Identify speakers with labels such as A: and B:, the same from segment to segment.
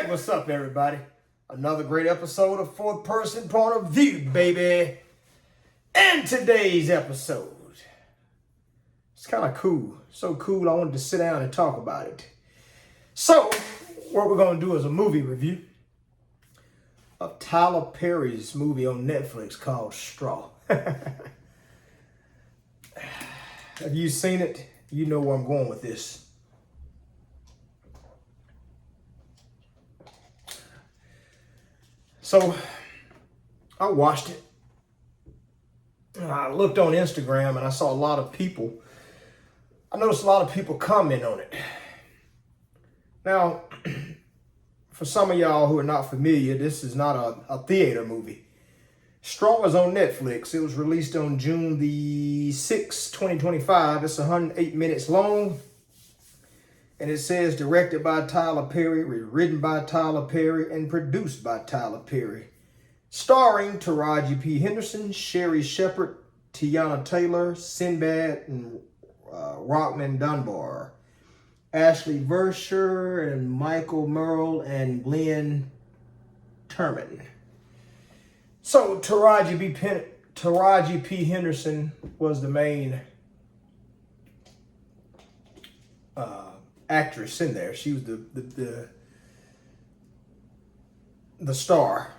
A: Alright, what's up everybody? Another great episode of Fourth Person Point of View, baby. And today's episode, it's kind of cool. So cool I wanted to sit down and talk about it. So, what we're going to do is a movie review of Tyler Perry's movie on Netflix called Straw. Have you seen it? You know where I'm going with this. So, I watched it. I looked on Instagram and I saw a lot of people. I noticed a lot of people comment on it. Now, for some of y'all who are not familiar, this is not a theater movie. Straw is on Netflix. It was released on June the 6th, 2025. It's 108 minutes long. And it says directed by Tyler Perry, written by Tyler Perry, and produced by Tyler Perry. Starring Taraji P. Henderson, Sherry Shepherd, Tiana Taylor, Sinbad, and Rockman Dunbar. Ashley Verscher, and Michael Merle, and Glenn Turman. So Taraji P. Henderson was the main actress in there. She was the star.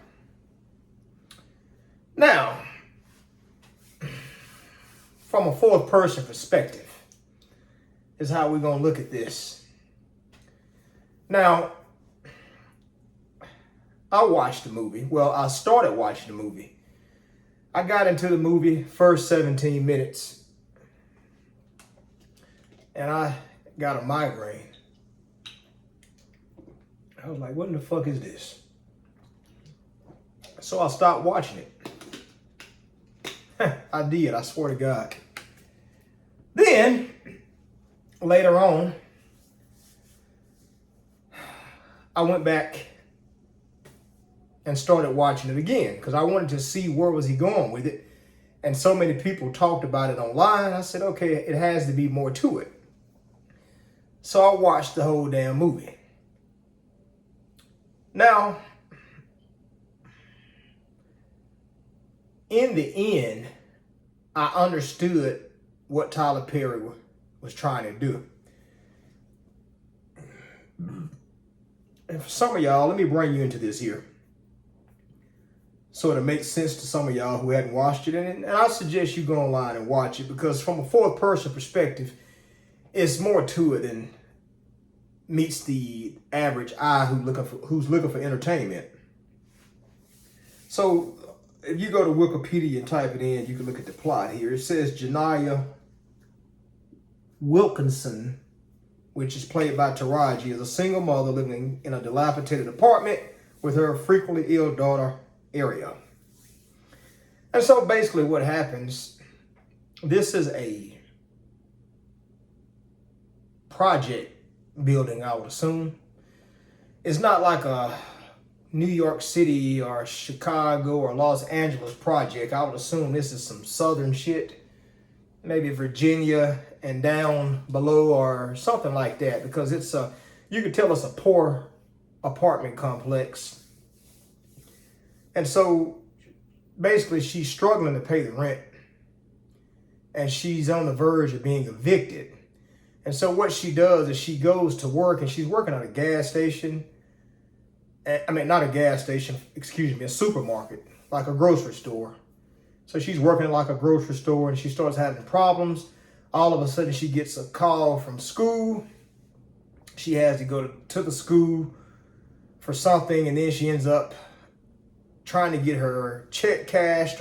A: Now, from a fourth person perspective, is how we're gonna look at this. Now, I watched the movie. Well, I started watching the movie. I got into the movie first 17 minutes, and I got a migraine. I was like, what in the fuck is this? So I stopped watching it. I did, I swear to God. Then, later on, I went back and started watching it again because I wanted to see where was he going with it. And so many people talked about it online. I said, okay, it has to be more to it. So I watched the whole damn movie. Now, in the end, I understood what Tyler Perry was trying to do. And for some of y'all, let me bring you into this here, so it makes sense to some of y'all who hadn't watched it. And I suggest you go online and watch it, because from a fourth person perspective, it's more to it than meets the average eye who's looking for entertainment. So if you go to Wikipedia and type it in, you can look at the plot here. It says Janiyah Wilkinson, which is played by Taraji, is a single mother living in a dilapidated apartment with her frequently ill daughter, Ariel. And so basically what happens, this is a project building, I would assume. It's not like a New York City or Chicago or Los Angeles project. I would assume this is some southern shit, maybe Virginia and down below or something like that, because it's you could tell it's a poor apartment complex. And so basically she's struggling to pay the rent, and she's on the verge of being evicted. And so what she does is she goes to work, and she's working at a gas station. I mean, not a gas station, excuse me, a supermarket, like a grocery store. So she's working like a grocery store, and she starts having problems. All of a sudden, she gets a call from school. She has to go to the school for something, and then she ends up trying to get her check cashed,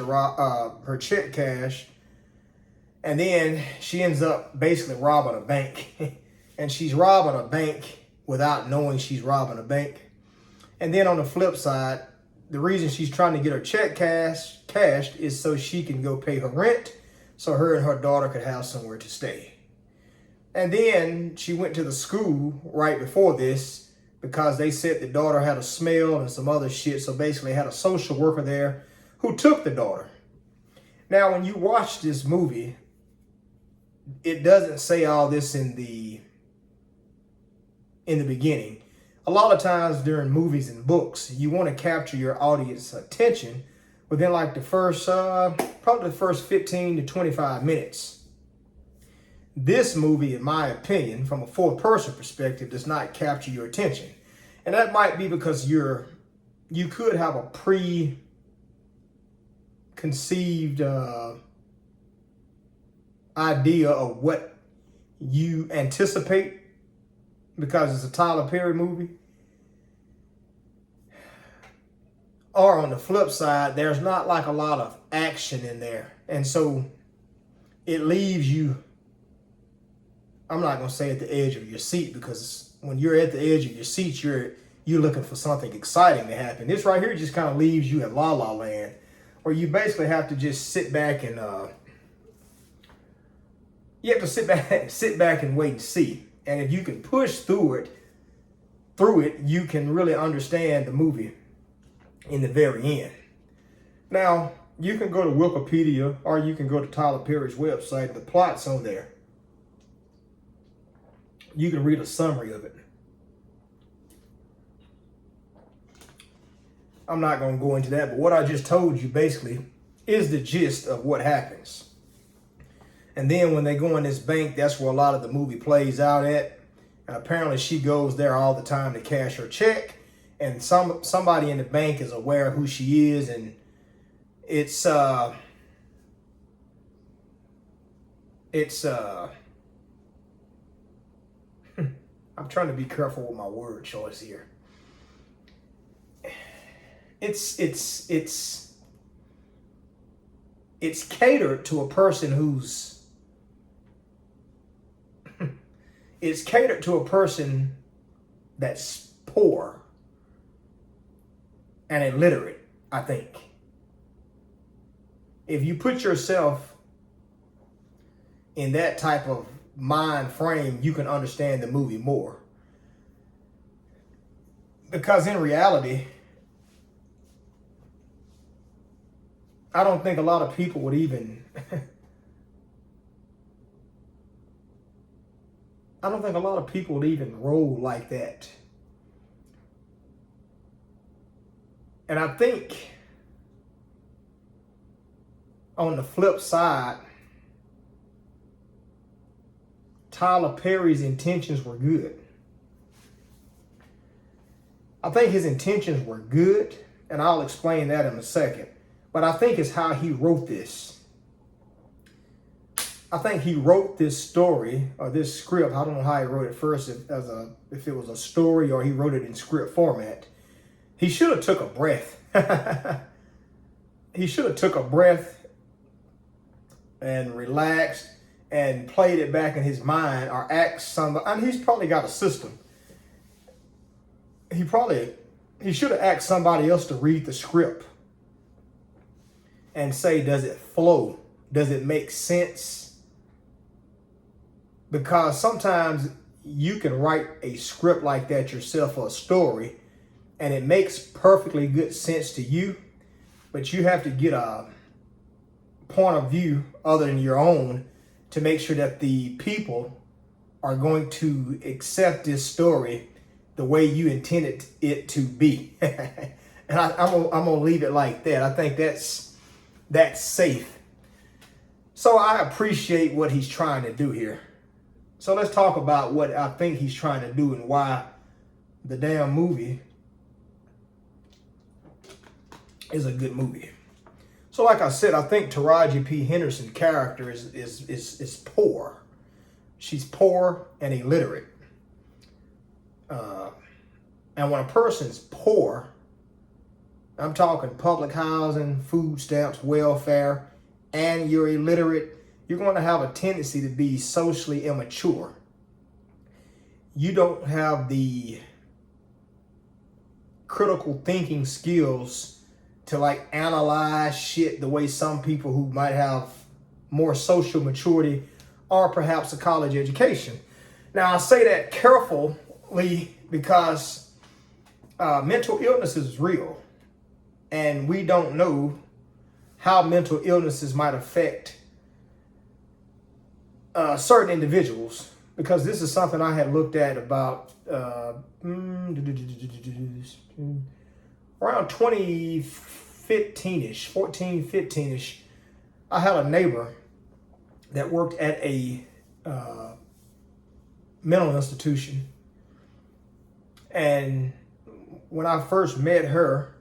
A: and then she ends up basically robbing a bank. And she's robbing a bank without knowing she's robbing a bank. And then on the flip side, the reason she's trying to get her check cashed is so she can go pay her rent, so her and her daughter could have somewhere to stay. And then she went to the school right before this because they said the daughter had a smell and some other shit. So basically had a social worker there who took the daughter. Now, when you watch this movie, it doesn't say all this in the beginning. a lot of times during movies and books, you want to capture your audience attention within like the first, probably the first 15 to 25 minutes. This movie, in my opinion, from a fourth person perspective, does not capture your attention. And that might be because you could have a preconceived idea of what you anticipate because it's a Tyler Perry movie. Or on the flip side, there's not like a lot of action in there. And so it leaves you, I'm not going to say at the edge of your seat, because when you're at the edge of your seat, you're looking for something exciting to happen. This right here just kind of leaves you at La La Land, where you basically have to just sit back and sit back and wait and see. And if you can push through it, you can really understand the movie in the very end. Now, you can go to Wikipedia or you can go to Tyler Perry's website. The plot's on there. You can read a summary of it. I'm not going to go into that, but what I just told you basically is the gist of what happens. And then when they go in this bank, that's where a lot of the movie plays out at. And apparently she goes there all the time to cash her check. And somebody in the bank is aware of who she is. And it's I'm trying to be careful with my word choice here. It's catered to a person who's it's catered to a person that's poor and illiterate, I think. If you put yourself in that type of mind frame, you can understand the movie more. Because in reality, I don't think a lot of people would even roll like that. And I think on the flip side, Tyler Perry's intentions were good. I think his intentions were good, and I'll explain that in a second. But I think it's how he wrote this. I think he wrote this story or this script. I don't know how he wrote it first, if it was a story or he wrote it in script format. He should have took a breath. He should have took a breath and relaxed and played it back in his mind or asked somebody. I mean, he's probably got a system. He should have asked somebody else to read the script and say, does it flow? Does it make sense? Because sometimes you can write a script like that yourself for a story and it makes perfectly good sense to you, but you have to get a point of view other than your own to make sure that the people are going to accept this story the way you intended it to be. And I'm gonna leave it like that. I think that's safe. So I appreciate what he's trying to do here. So let's talk about what I think he's trying to do and why the damn movie is a good movie. So like I said, I think Taraji P. Henderson's character is poor. She's poor and illiterate. And when a person's poor, I'm talking public housing, food stamps, welfare, and you're illiterate, you're going to have a tendency to be socially immature. You don't have the critical thinking skills to like analyze shit the way some people who might have more social maturity or perhaps a college education. Now, I say that carefully because mental illness is real, and we don't know how mental illnesses might affect certain individuals, because this is something I had looked at about 10 around 2015-ish, 14, 15-ish, I had a neighbor that worked at a mental institution. And when I first met her,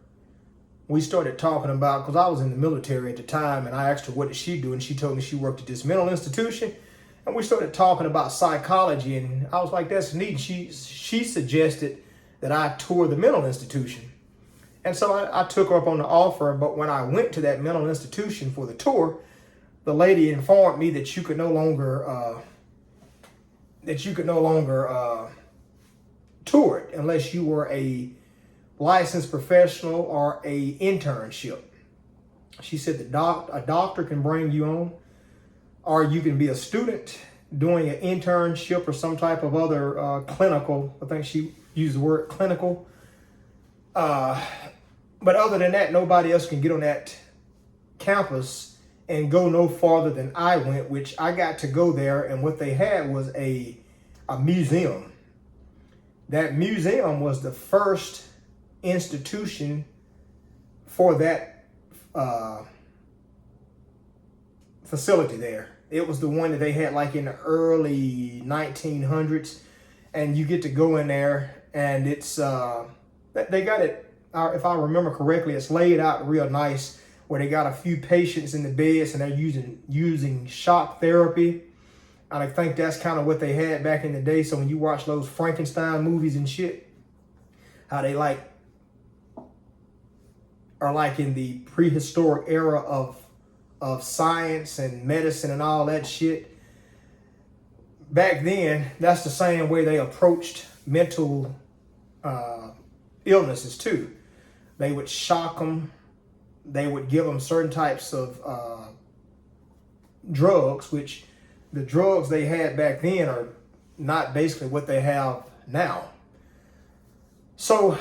A: we started talking about, because I was in the military at the time, and I asked her what did she do, and she told me she worked at this mental institution. And we started talking about psychology, and I was like, that's neat. And she suggested that I tour the mental institution. And so I took her up on the offer, but when I went to that mental institution for the tour, the lady informed me that you could no longer tour it unless you were a licensed professional or a internship. She said a doctor can bring you on, or you can be a student doing an internship or some type of other clinical. I think she used the word clinical. But other than that, nobody else can get on that campus and go no farther than I went, which I got to go there. And what they had was a museum. That museum was the first institution for that facility there. It was the one that they had like in the early 1900s, and you get to go in there, and it's they got it, if I remember correctly, it's laid out real nice, where they got a few patients in the beds and they're using shock therapy. And I think that's kind of what they had back in the day. So when you watch those Frankenstein movies and shit, how they are like in the prehistoric era of science and medicine and all that shit. Back then, that's the same way they approached mental illnesses too. They would shock them. They would give them certain types of drugs, which the drugs they had back then are not basically what they have now. So,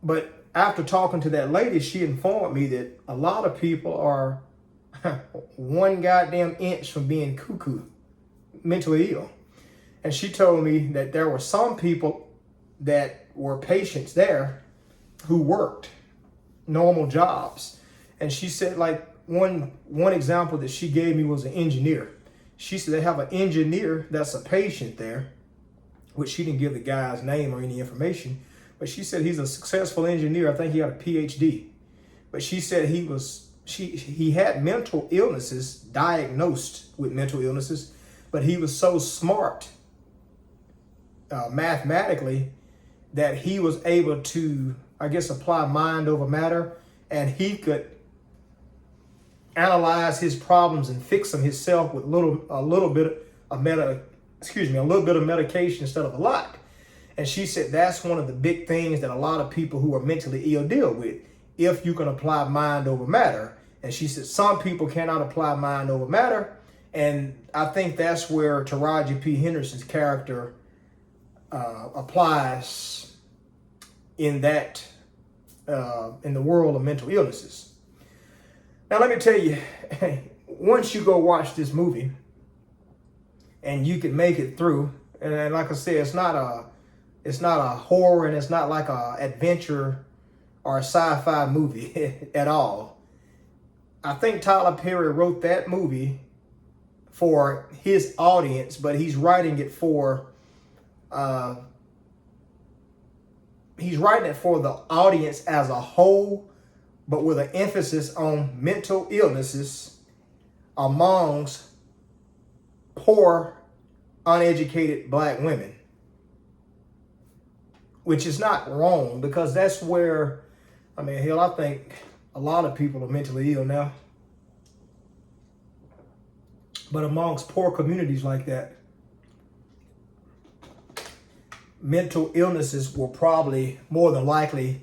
A: but after talking to that lady, she informed me that a lot of people are one goddamn inch from being cuckoo, mentally ill. And she told me that there were some people that were patients there who worked normal jobs. And she said, like, one example that she gave me was an engineer. She said they have an engineer that's a patient there, which she didn't give the guy's name or any information, but she said he's a successful engineer. I think he had a PhD. But she said he had mental illnesses, diagnosed with mental illnesses, but he was so smart mathematically that he was able to, I guess, apply mind over matter, and he could analyze his problems and fix them himself with a little bit of medication instead of a lot. And she said that's one of the big things that a lot of people who are mentally ill deal with, if you can apply mind over matter. And she said some people cannot apply mind over matter, and I think that's where Taraji P. Henderson's character applies in that in the world of mental illnesses. Now, let me tell you, once you go watch this movie and you can make it through, and like I said, it's not a horror, and it's not like a adventure or a sci-fi movie at all. I think Tyler Perry wrote that movie for his audience, but he's writing it for the audience as a whole, but with an emphasis on mental illnesses amongst poor, uneducated black women. Which is not wrong, because that's where, I mean, hell, I think a lot of people are mentally ill now. But amongst poor communities like that, mental illnesses will probably more than likely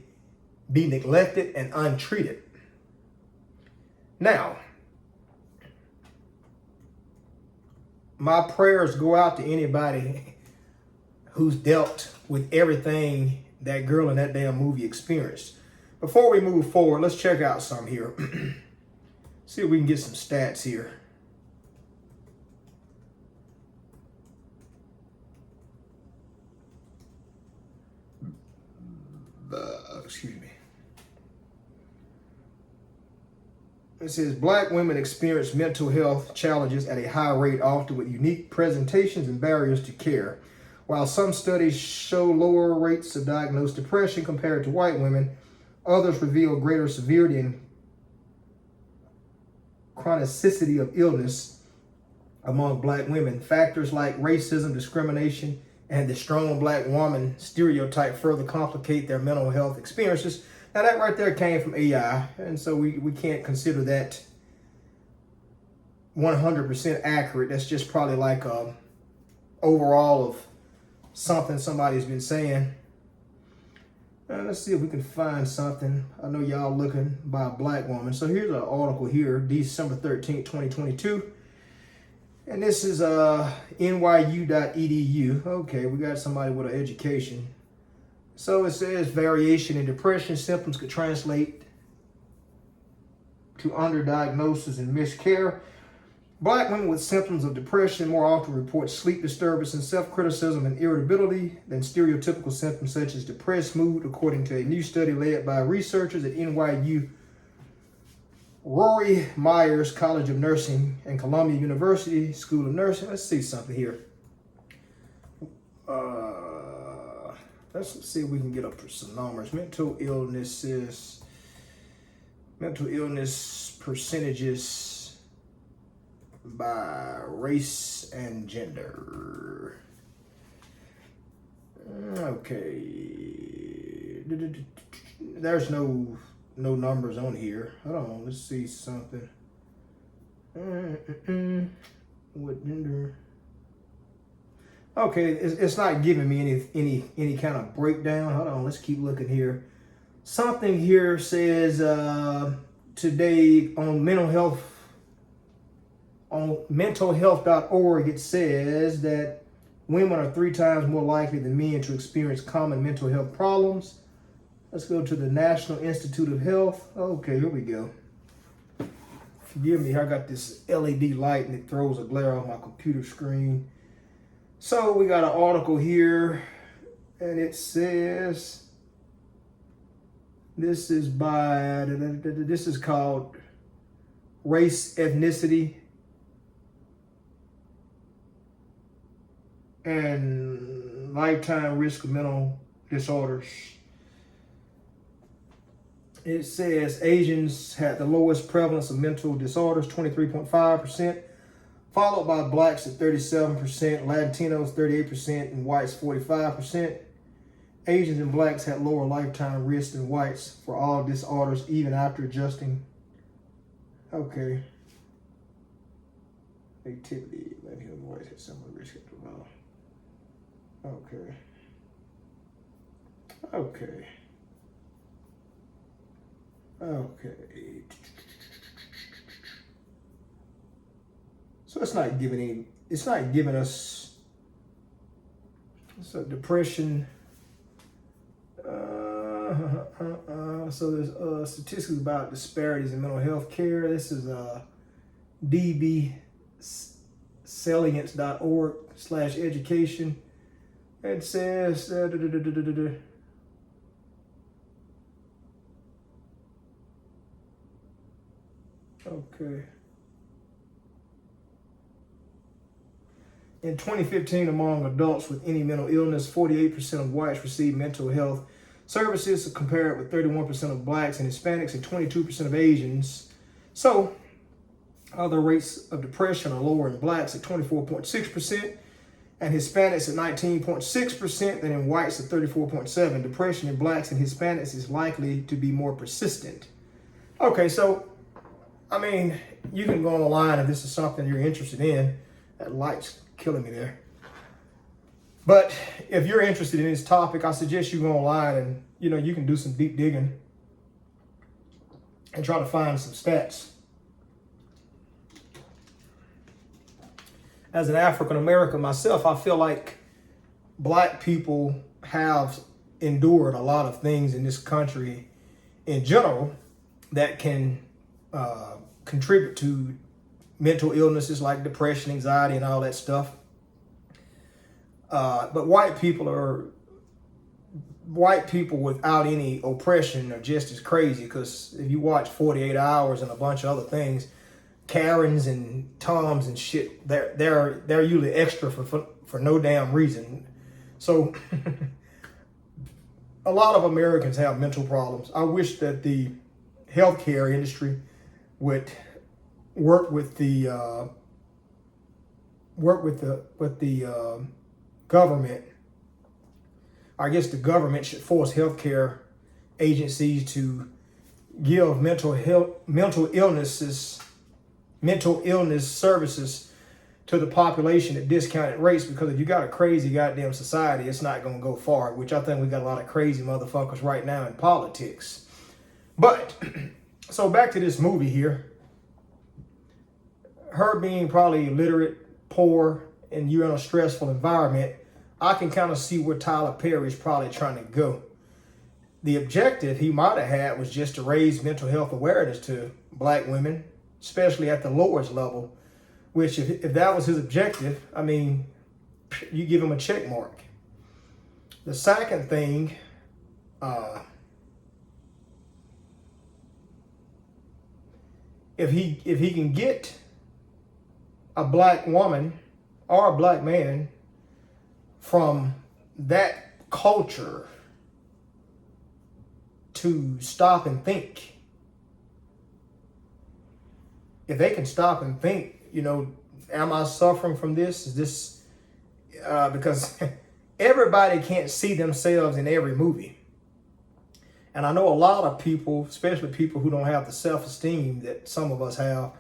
A: be neglected and untreated. Now, my prayers go out to anybody who's dealt with everything that girl in that damn movie experienced. Before we move forward, let's check out some here. See if we can get some stats here. excuse me. It says black women experience mental health challenges at a high rate, often with unique presentations and barriers to care. While some studies show lower rates of diagnosed depression compared to white women, others reveal greater severity and chronicity of illness among black women. Factors like racism, discrimination, and the strong black woman stereotype further complicate their mental health experiences. Now that right there came from AI, and so we can't consider that 100% accurate. That's just probably like overall of something somebody's been saying. Let's see if we can find something. I know y'all looking by a black woman. So here's an article here, December 13th, 2022. And this is nyu.edu. Okay, we got somebody with an education. So it says variation in depression symptoms could translate to underdiagnosis and miscare. Black women with symptoms of depression more often report sleep disturbance and self-criticism and irritability than stereotypical symptoms such as depressed mood, according to a new study led by researchers at NYU, Rory Myers College of Nursing, and Columbia University School of Nursing. Let's see something here. Let's see if we can get up to some numbers. Mental illness percentages by race and gender. Okay. There's no numbers on here. Hold on, let's see something. What gender? Okay, it's not giving me any kind of breakdown. Hold on, let's keep looking here. Something here says today on mental health, on mentalhealth.org, it says that women are 3 times more likely than men to experience common mental health problems. Let's go to the National Institute of Health. Okay, here we go. Forgive me, I got this LED light and it throws a glare on my computer screen. So we got an article here and it says, this is called Race, Ethnicity, and Lifetime Risk of Mental Disorders. It says Asians had the lowest prevalence of mental disorders, 23.5%, followed by blacks at 37%, Latinos 38%, and whites 45%. Asians and blacks had lower lifetime risk than whites for all disorders, even after adjusting. Okay. Activity, Latinos and whites had similar risk. Okay. Okay. Okay. So it's not giving us so depression. So there's statistics about disparities in mental health care. This is dbsalience.org/education. It says okay. In 2015, among adults with any mental illness, 48% of whites received mental health services, compared with 31% of blacks and Hispanics and 22% of Asians. So, other rates of depression are lower in blacks at 24.6% and Hispanics at 19.6% than in whites at 34.7%. Depression in blacks and Hispanics is likely to be more persistent. Okay, so, I mean, you can go online if this is something you're interested in. That light's killing me there. But if you're interested in this topic, I suggest you go online and, you can do some deep digging and try to find some stats. As an African American myself, I feel like black people have endured a lot of things in this country in general that can contribute to mental illnesses like depression, anxiety, and all that stuff. But white people are white people without any oppression are just as crazy, because if you watch 48 Hours and a bunch of other things, Karens and Toms and shit, they're usually extra for no damn reason. So a lot of Americans have mental problems. I wish that the healthcare industry would work with the government. I guess the government should force healthcare agencies to give mental illness services to the population at discounted rates, because if you got a crazy goddamn society, it's not going to go far, which I think we got a lot of crazy motherfuckers right now in politics. But, so back to this movie here. Her being probably illiterate, poor, and you're in a stressful environment, I can kind of see where Tyler Perry's probably trying to go. The objective he might have had was just to raise mental health awareness to black women, especially at the lowest level, which if that was his objective, I mean, you give him a check mark. The second thing, if he can get a black woman or a black man from that culture to stop and think, if they can stop and think, you know, am I suffering from this? Is this because everybody can't see themselves in every movie. And I know a lot of people, especially people who don't have the self-esteem that some of us have,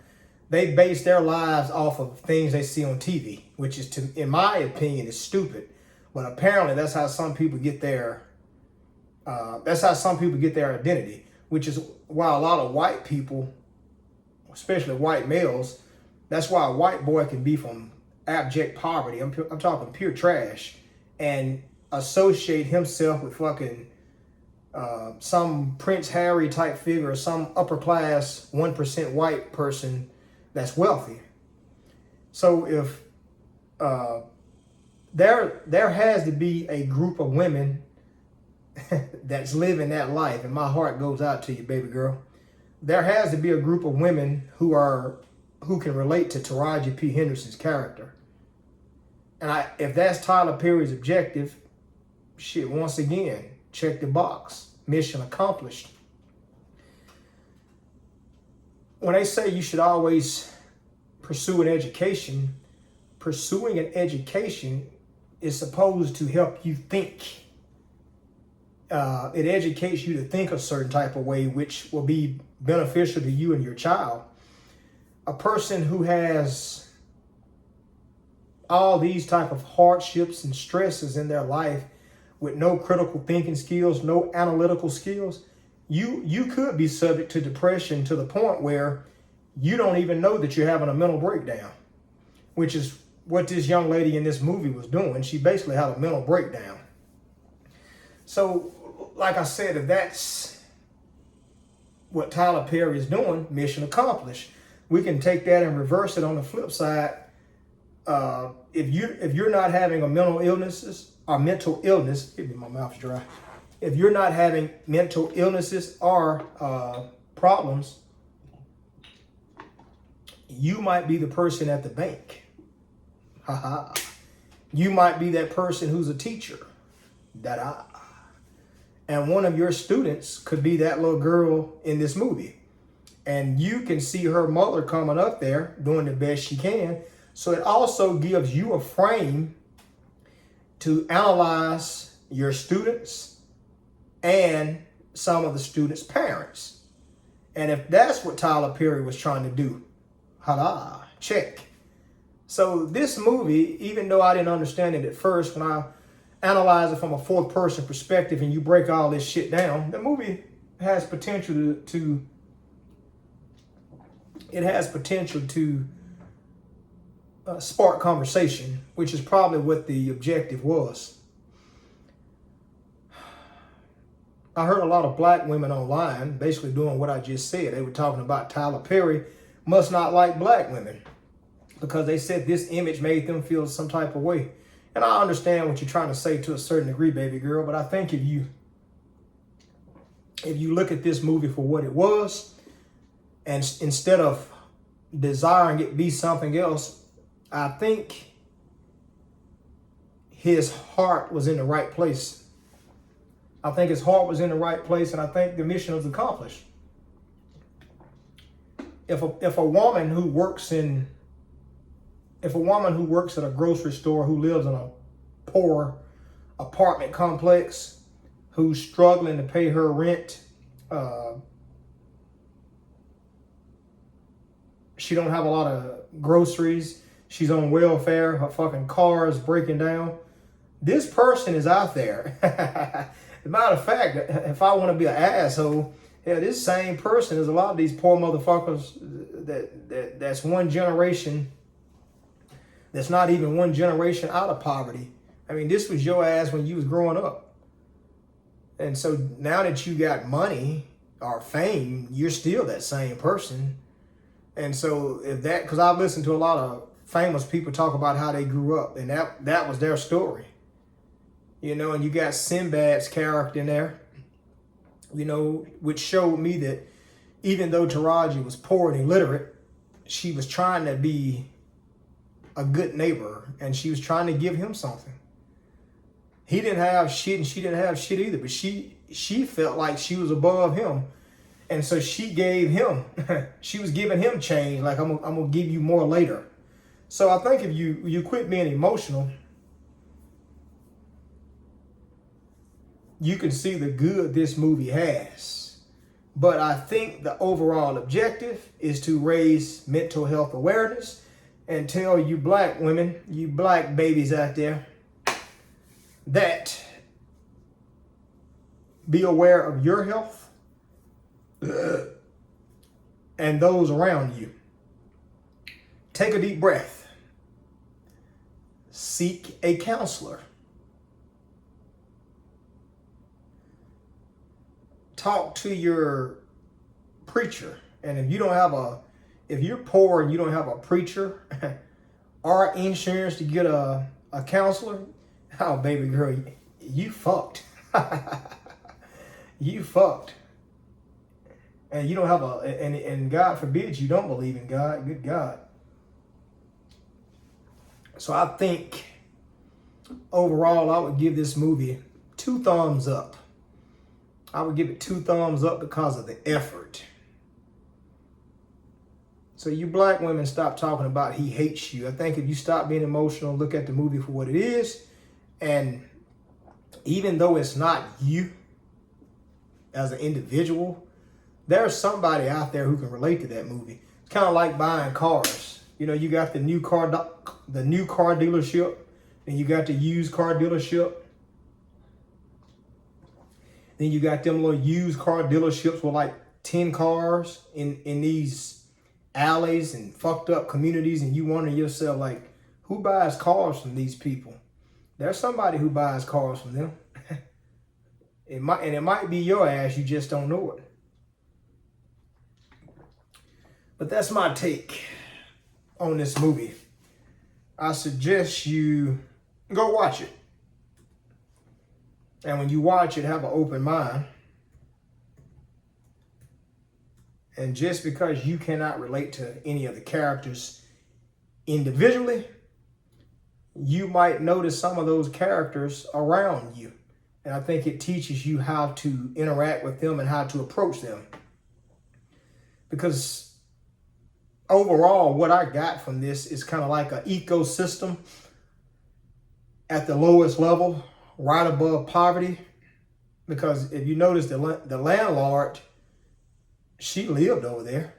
A: they base their lives off of things they see on TV, which is, in my opinion, is stupid. But apparently that's how some people get their identity, which is why a lot of white people, especially white males, that's why a white boy can be from abject poverty, I'm talking pure trash, and associate himself with fucking some Prince Harry type figure or some upper class 1% white person that's wealthy. So if there has to be a group of women that's living that life, and my heart goes out to you, baby girl. There has to be a group of women who can relate to Taraji P. Henderson's character. And if that's Tyler Perry's objective, shit, once again, check the box. Mission accomplished. When they say you should always pursue an education, pursuing an education is supposed to help you think. It educates you to think a certain type of way, which will be beneficial to you and your child. A person who has all these type of hardships and stresses in their life with no critical thinking skills, no analytical skills, you could be subject to depression to the point where you don't even know that you're having a mental breakdown, which is what this young lady in this movie was doing. She basically had a mental breakdown. So, like I said, if that's what Tyler Perry is doing, mission accomplished. We can take that and reverse it on the flip side. If you're not having a mental illness, my mouth's dry. If you're not having mental illnesses or problems, you might be the person at the bank. You might be that person who's a teacher. And one of your students could be that little girl in this movie. And you can see her mother coming up there doing the best she can. So it also gives you a frame to analyze your students and some of the students' parents. And if that's what Tyler Perry was trying to do, check. So this movie, even though I didn't understand it at first, when I analyze it from a fourth person perspective and you break all this shit down, the movie has potential to spark conversation, which is probably what the objective was. I heard a lot of black women online basically doing what I just said. They were talking about Tyler Perry must not like black women because they said this image made them feel some type of way. And I understand what you're trying to say to a certain degree, baby girl, but I think if you if you look at this movie for what it was, and instead of desiring it be something else, I think his heart was in the right place. I think his heart was in the right place, and I think the mission was accomplished. If a woman who works at a grocery store, who lives in a poor apartment complex, who's struggling to pay her rent, she don't have a lot of groceries, she's on welfare, her fucking car is breaking down, this person is out there. As a matter of fact, if I want to be an asshole, yeah, this same person is a lot of these poor motherfuckers that's one generation, that's not even one generation out of poverty. I mean, this was your ass when you was growing up. And so now that you got money or fame, you're still that same person. And so if that, because I've listened to a lot of famous people talk about how they grew up, and that was their story. You know, and you got Sinbad's character in there, you know, which showed me that even though Taraji was poor and illiterate, she was trying to be a good neighbor, and she was trying to give him something. He didn't have shit and she didn't have shit either, but she felt like she was above him. And so she gave him, she was giving him change, like I'm gonna give you more later. So I think if you quit being emotional, you can see the good this movie has. But I think the overall objective is to raise mental health awareness and tell you black women, you black babies out there, that be aware of your health and those around you. Take a deep breath. Seek a counselor. Talk to your preacher. And if you're poor and you don't have a preacher or insurance to get a counselor, oh, baby girl, you fucked. You fucked. And you don't have and God forbid you don't believe in God. Good God. So I think overall I would give this movie 2 thumbs up. I would give it 2 thumbs up because of the effort. So you black women, stop talking about he hates you. I think if you stop being emotional, look at the movie for what it is. And even though it's not you as an individual, there's somebody out there who can relate to that movie. It's kind of like buying cars. You know, you got the new car dealership, and you got the used car dealership. Then you got them little used car dealerships with like 10 cars in these alleys and fucked up communities, and you wonder yourself, like, who buys cars from these people? There's somebody who buys cars from them. It might be your ass, you just don't know it. But that's my take on this movie. I suggest you go watch it. And when you watch it, have an open mind. And just because you cannot relate to any of the characters individually, you might notice some of those characters around you. And I think it teaches you how to interact with them and how to approach them. Because overall, what I got from this is kind of like an ecosystem at the lowest level, right above poverty. Because if you notice, the landlord, she lived over there.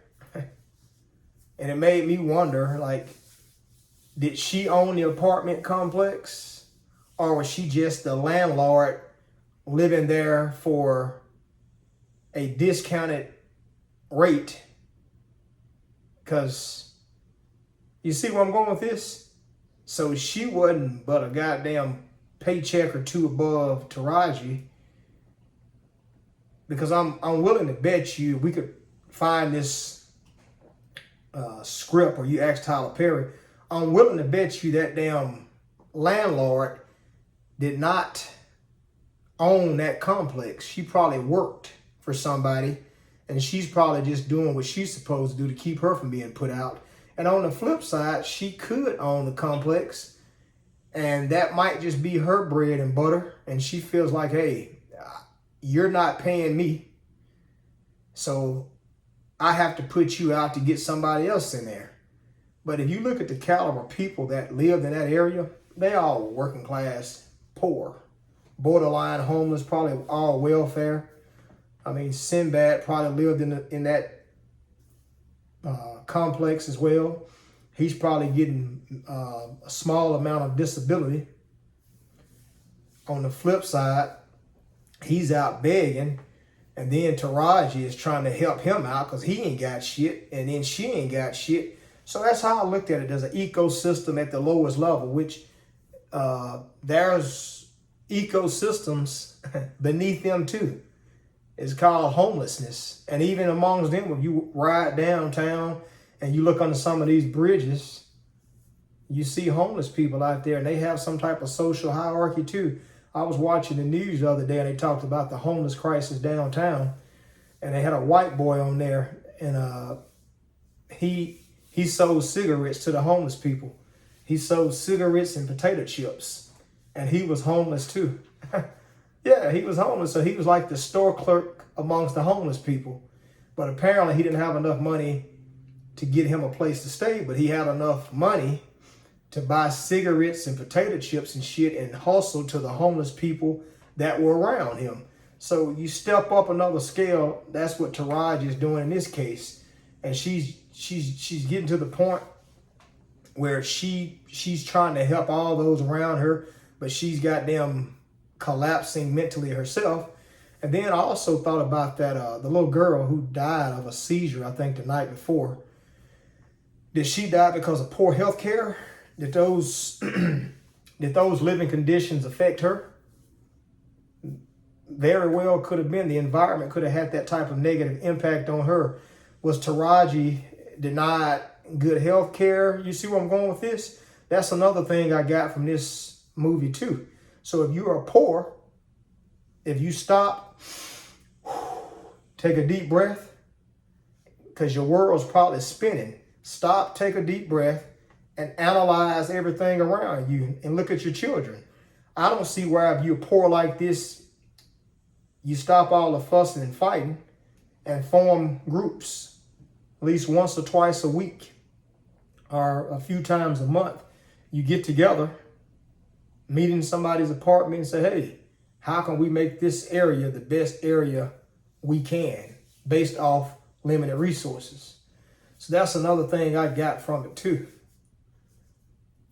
A: And it made me wonder, like, did she own the apartment complex? Or was she just the landlord living there for a discounted rate? Because you see where I'm going with this? So she wasn't but a goddamn paycheck or 2 above Taraji. Because I'm willing to bet you we could find this script, or you ask Tyler Perry, I'm willing to bet you that damn landlord did not own that complex. She probably worked for somebody, and she's probably just doing what she's supposed to do to keep her from being put out. And on the flip side, she could own the complex, and that might just be her bread and butter, and she feels like, hey, you're not paying me, so I have to put you out to get somebody else in there. But if you look at the caliber of people that lived in that area, they all were working class, poor, borderline homeless, probably all welfare. I mean, Sinbad probably lived in that complex as well. He's probably getting a small amount of disability. On the flip side, he's out begging, and then Taraji is trying to help him out because he ain't got shit, and then she ain't got shit. So that's how I looked at it. There's an ecosystem at the lowest level, which there's ecosystems beneath them too. It's called homelessness. And even amongst them, when you ride downtown and you look under some of these bridges, you see homeless people out there, and they have some type of social hierarchy too. I was watching the news the other day, and they talked about the homeless crisis downtown, and they had a white boy on there, and he sold cigarettes to the homeless people. He sold cigarettes and potato chips, and he was homeless too. Yeah, he was homeless, so he was like the store clerk amongst the homeless people. But apparently he didn't have enough money to get him a place to stay, but he had enough money to buy cigarettes and potato chips and shit and hustle to the homeless people that were around him. So you step up another scale. That's what Taraji is doing in this case. And she's getting to the point where she's trying to help all those around her, but she's got them collapsing mentally herself. And then I also thought about that the little girl who died of a seizure, I think the night before. Did she die because of poor health care? Did those living conditions affect her? Very well could have been. The environment could have had that type of negative impact on her. Was Taraji denied good health care? You see where I'm going with this? That's another thing I got from this movie too. So if you are poor, if you stop, take a deep breath, because your world's probably spinning. Stop, take a deep breath, and analyze everything around you and look at your children. I don't see why if you're poor like this, you stop all the fussing and fighting and form groups at least once or twice a week or a few times a month. You get together, meet in somebody's apartment and say, hey, how can we make this area the best area we can based off limited resources? So that's another thing I got from it too.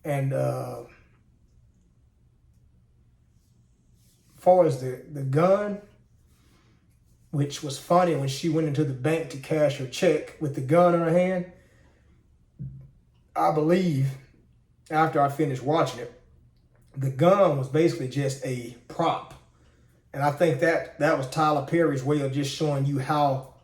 A: And as far as the gun, which was funny when she went into the bank to cash her check with the gun in her hand, I believe after I finished watching it, the gun was basically just a prop. And I think that was Tyler Perry's way of just showing you how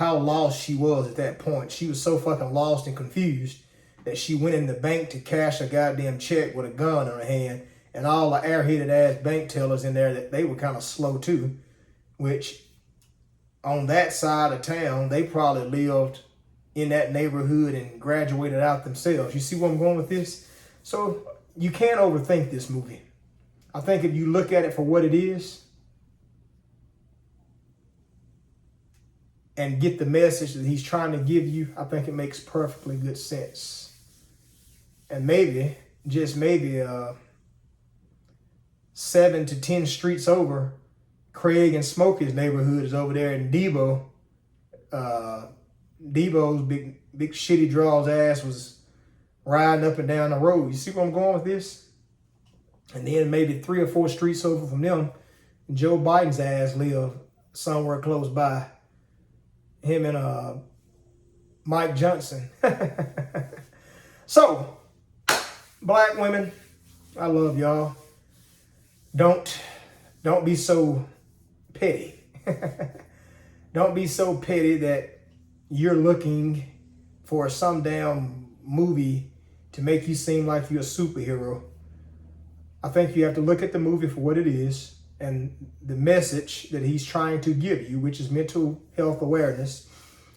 A: lost she was at that point. She was so fucking lost and confused that she went in the bank to cash a goddamn check with a gun in her hand, and all the airheaded ass bank tellers in there, that they were kind of slow too, which on that side of town, they probably lived in that neighborhood and graduated out themselves. You see where I'm going with this? So you can't overthink this movie. I think if you look at it for what it is and get the message that he's trying to give you, I think it makes perfectly good sense. And maybe, just maybe, 7 to 10 streets over, Craig and Smokey's neighborhood is over there in Debo. Debo's big shitty draw's ass was riding up and down the road. You see where I'm going with this? And then maybe 3 or 4 streets over from them, Joe Biden's ass lived somewhere close by. Him and Mike Johnson. So, black women, I love y'all. Don't be so petty. Don't be so petty that you're looking for some damn movie to make you seem like you're a superhero. I think you have to look at the movie for what it is and the message that he's trying to give you, which is mental health awareness.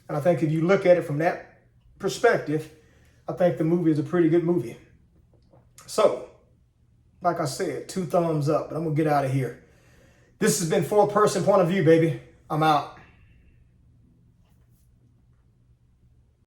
A: And I think if you look at it from that perspective, I think the movie is a pretty good movie. So, like I said, 2 thumbs up, but I'm going to get out of here. This has been 4-Person Point of View, baby. I'm out.